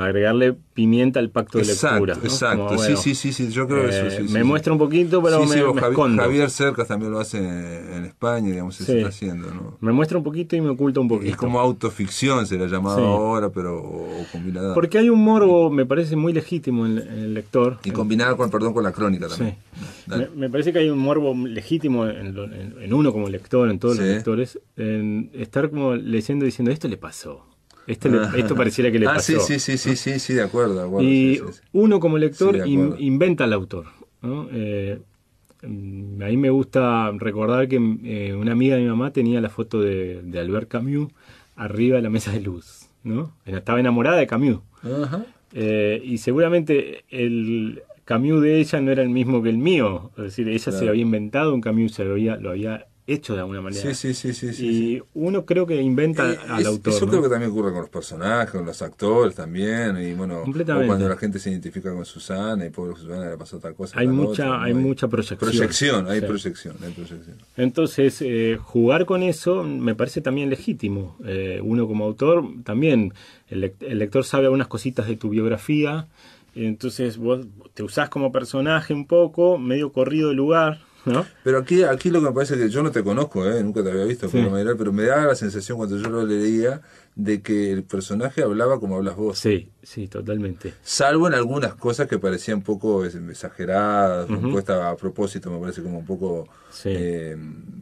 agregarle pimienta al pacto de lectura, ¿no? Exacto, como, bueno, sí, yo creo que eso sí. Me muestra un poquito, pero me escondo. Javier Cercas también lo hace en España, digamos, se está haciendo, ¿no? Me muestra un poquito y me oculta un poquito. Es como autoficción, se le ha llamado ahora, pero o combinada. Porque hay un morbo, me parece, muy legítimo en el lector. Y combinada con la crónica también. Sí. Me parece que hay un morbo legítimo en uno como lector, en todos los lectores, en estar como leyendo y diciendo, esto le pasó. Esto pareciera que le pasó. Sí, de acuerdo. Y uno como lector inventa al autor, ¿no? A mí me gusta recordar que una amiga de mi mamá tenía la foto de Albert Camus arriba de la mesa de luz, ¿no? Estaba enamorada de Camus. Ajá. Y seguramente el Camus de ella no era el mismo que el mío. Es decir, ella se había inventado un Camus, lo había hecho de alguna manera. Y uno creo que inventa al autor. Eso ¿no? creo que también ocurre con los personajes, con los actores también. Y bueno, o cuando la gente se identifica con Susana y pobre Susana le pasó tal cosa. Hay mucha proyección. Hay proyección. Entonces, jugar con eso me parece también legítimo. Uno como autor, también el lector sabe algunas cositas de tu biografía. Entonces vos te usás como personaje un poco, medio corrido de lugar, ¿no? Pero aquí lo que me parece que yo no te conozco, nunca te había visto, pero me da la sensación cuando yo lo leía de que el personaje hablaba como hablas vos. Sí, totalmente. Salvo en algunas cosas que parecían un poco exageradas, puestas a propósito, me parece como un poco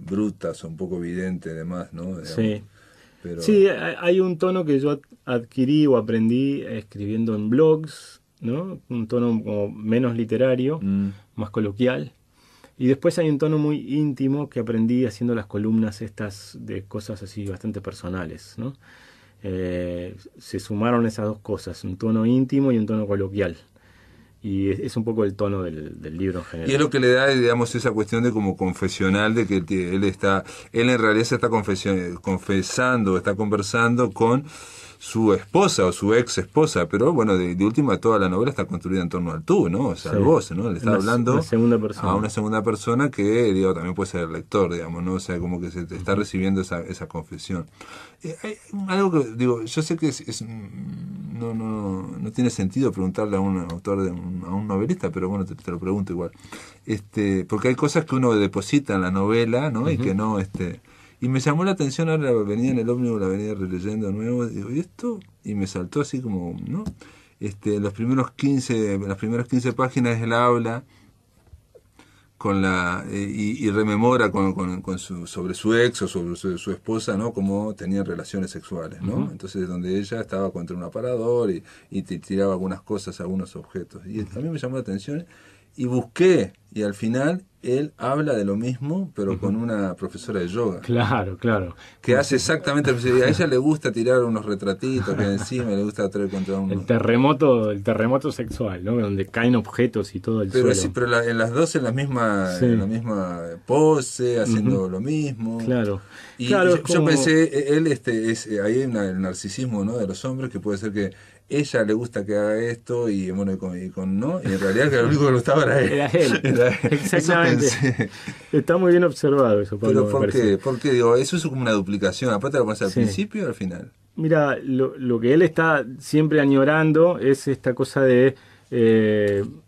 brutas o un poco evidentes, además, ¿no? Digamos. Sí. Pero... Sí, hay un tono que yo adquirí o aprendí escribiendo en blogs, ¿no? Un tono como menos literario, más coloquial. Y después hay un tono muy íntimo que aprendí haciendo las columnas estas de cosas así bastante personales, ¿no? Se sumaron esas dos cosas, un tono íntimo y un tono coloquial. Y es un poco el tono del libro en general. Y es lo que le da, digamos, esa cuestión de como confesional, de que él en realidad se está confesando, está conversando con su esposa o su ex esposa, pero bueno, de última toda la novela está construida en torno al tú, ¿no? O sea, al vos, ¿no? Le está hablando a una segunda persona que, digo, también puede ser el lector, digamos, ¿no? O sea, como que se te está recibiendo esa confesión. Hay algo que, digo, yo sé que no tiene sentido preguntarle a un autor, a un novelista, pero bueno, te lo pregunto igual. Porque hay cosas que uno deposita en la novela, ¿no? Y que no, y me llamó la atención, ahora venía en el ómnibus, la venía releyendo de nuevo, digo, ¿y esto? Y me saltó así como, ¿no? Las primeras 15 páginas él habla con y rememora sobre su ex o sobre su esposa, ¿no? Cómo tenían relaciones sexuales, ¿no? Entonces, donde ella estaba contra un aparador y te tiraba algunas cosas, algunos objetos. Y a mí me llamó la atención y busqué, y al final él habla de lo mismo, pero con una profesora de yoga. Claro. Que hace exactamente, a ella le gusta tirar unos retratitos que encima le gusta traer contra un... El terremoto sexual, ¿no? Donde caen objetos y todo el suelo. Sí, pero en las dos en la misma pose, haciendo lo mismo. Claro. Y claro, yo pensé, él ahí hay el narcisismo, ¿no? De los hombres, que puede ser que ella le gusta que haga esto y bueno y con no, y en realidad que lo único que le gustaba era él. Era él. Exactamente. Está muy bien observado eso, Pablo. Pero ¿por qué? Digo, eso es como una duplicación. Aparte lo pones al principio y al final. Mira, lo que él está siempre añorando es esta cosa de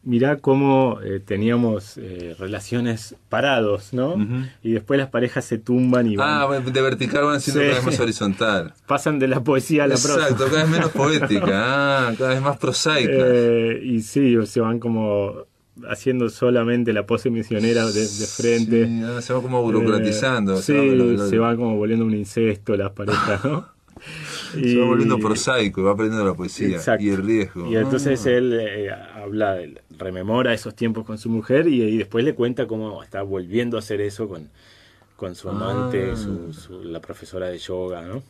mirá cómo teníamos relaciones parados, ¿no? Y después las parejas se tumban y van... de vertical van siendo cada vez más horizontal. Pasan de la poesía a la prosa. Exacto, cada vez menos poética, cada vez más prosaica. Y sí, se van como haciendo solamente la pose misionera de frente. Sí, se va como burocratizando. Se va como volviendo un incesto las parejas, ¿no? Se va volviendo prosaico, va aprendiendo la poesía. Exacto. Y el riesgo. Y entonces él rememora esos tiempos con su mujer y después le cuenta cómo está volviendo a hacer eso con su amante, la profesora de yoga, ¿no?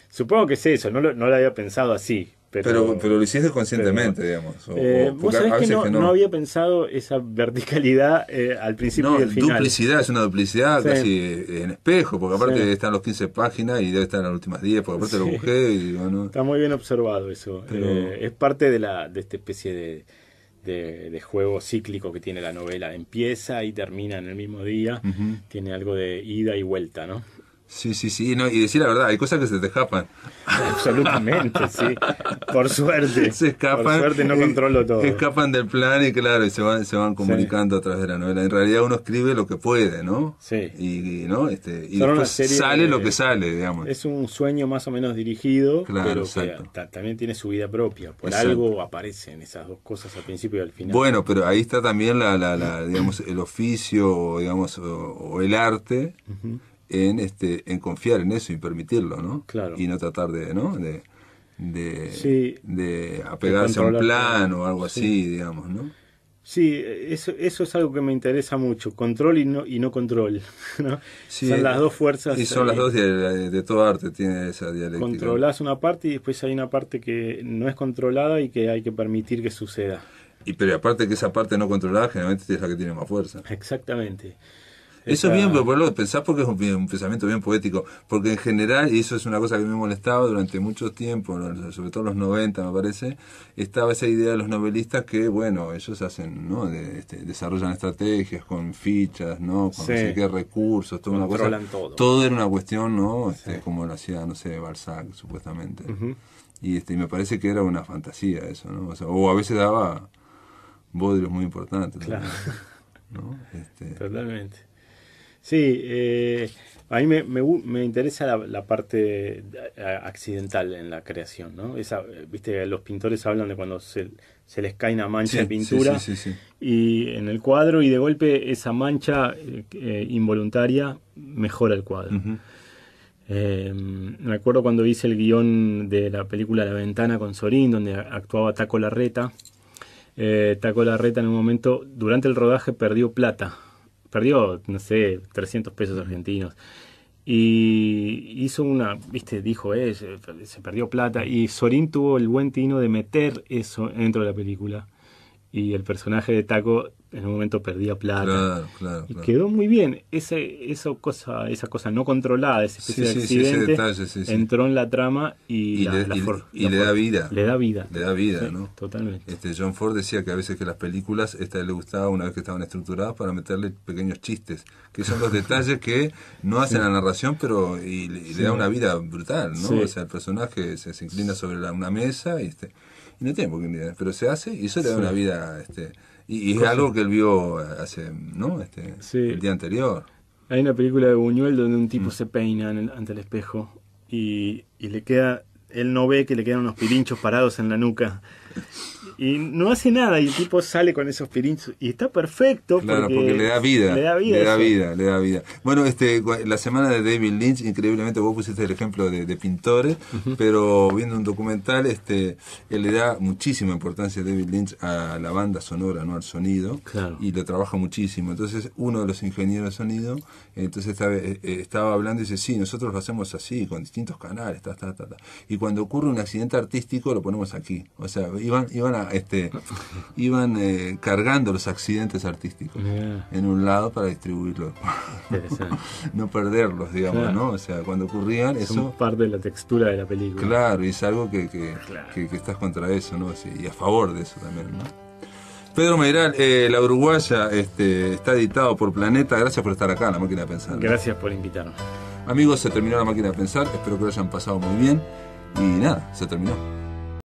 Supongo que es eso, no lo había pensado así. Pero lo hiciste conscientemente, digamos. Vos sabés que no había pensado esa verticalidad al principio y al final. Duplicidad, es una duplicidad casi en espejo, porque aparte están los 15 páginas y debe estar en las últimas 10, porque aparte lo busqué y bueno. Está muy bien observado eso. Es parte de esta especie de juego cíclico que tiene la novela. Empieza y termina en el mismo día. Tiene algo de ida y vuelta, ¿no? Sí, sí, sí, no, y decir la verdad, hay cosas que se te escapan. Absolutamente, sí. Por suerte. Se escapan. Por suerte no controlo todo. Escapan del plan y claro, y se van comunicando a través de la novela. En realidad uno escribe lo que puede, ¿no? Sí. Y ¿no? Y Son después sale lo que sale, digamos. Es un sueño más o menos dirigido, Claro, pero que también tiene su vida propia. Por algo aparecen esas dos cosas al principio y al final. Bueno, pero ahí está también digamos, el oficio, o, digamos, o el arte. En confiar en eso y permitirlo, ¿no? Claro. Y no tratar de apegarse a un controlar plan todo. o algo así, digamos, ¿no? Sí, eso es algo que me interesa mucho, control y no control, ¿no? Sí, son las dos fuerzas. Y son las dos de todo arte, tiene esa dialéctica. Controlás una parte y después hay una parte que no es controlada y que hay que permitir que suceda. Pero aparte que esa parte no controlada generalmente es la que tiene más fuerza. Exactamente. Eso es bien, pero por lo pensás porque es un pensamiento bien poético, porque en general, y eso es una cosa que me molestaba durante mucho tiempo, sobre todo en los 90 me parece, estaba esa idea de los novelistas que, bueno, ellos hacen, ¿no? Desarrollan estrategias con fichas, ¿no? Con no sé qué recursos, toda una cosa. Todo era una cuestión, ¿no? Como lo hacía, no sé, Balzac, supuestamente. Y me parece que era una fantasía eso, ¿no? O a veces daba bodrios muy importantes. Claro. ¿No? Totalmente. Sí, a mí me interesa la parte accidental en la creación, ¿no? Viste, los pintores hablan de cuando se les cae una mancha de pintura y en el cuadro y de golpe esa mancha involuntaria mejora el cuadro. Me acuerdo cuando hice el guión de la película La Ventana con Sorín, donde actuaba Taco Larreta. Taco Larreta en un momento, durante el rodaje, perdió plata. Perdió, no sé, 300 pesos argentinos. Y hizo dijo, se perdió plata. Y Sorín tuvo el buen tino de meter eso dentro de la película. Y el personaje de Taco en un momento perdía plata. Claro. Y quedó muy bien. Esa cosa no controlada, esa especie de accidente, ese detalle, entró en la trama y le da vida. Le da vida. Le da vida, ¿no? Totalmente. John Ford decía que a veces que las películas le gustaba una vez que estaban estructuradas para meterle pequeños chistes, que son los detalles que no hacen la narración, pero le da una vida brutal, ¿no? O sea, el personaje se inclina sobre una mesa y no tiene por qué, pero se hace y eso le da una vida, y es algo que él vio hace, ¿no? El día anterior. Hay una película de Buñuel donde un tipo se peina ante el espejo y él no ve que le quedan unos pirinchos parados en la nuca. Y no hace nada y el tipo sale con esos pirinchos y está perfecto. Claro, porque le da vida. Le da vida. Bueno, la semana de David Lynch, increíblemente vos pusiste el ejemplo de pintores, pero viendo un documental, él le da muchísima importancia, David Lynch, a la banda sonora, no al sonido, y lo trabaja muchísimo. Entonces, uno de los ingenieros de sonido, estaba hablando y dice, sí, nosotros lo hacemos así, con distintos canales, y cuando ocurre un accidente artístico lo ponemos aquí. O sea, iban cargando los accidentes artísticos en un lado para distribuirlos. No perderlos, digamos, ¿no? O sea, cuando ocurrían eso... Son parte de la textura de la película. Claro, y es algo que estás contra eso, ¿no? Sí, y a favor de eso también, ¿no? Pedro Meiral, La Uruguaya, está editado por Planeta. Gracias por estar acá en La Máquina de Pensar. Gracias por invitarnos. Amigos, se terminó La Máquina de Pensar. Espero que lo hayan pasado muy bien. Y nada, se terminó.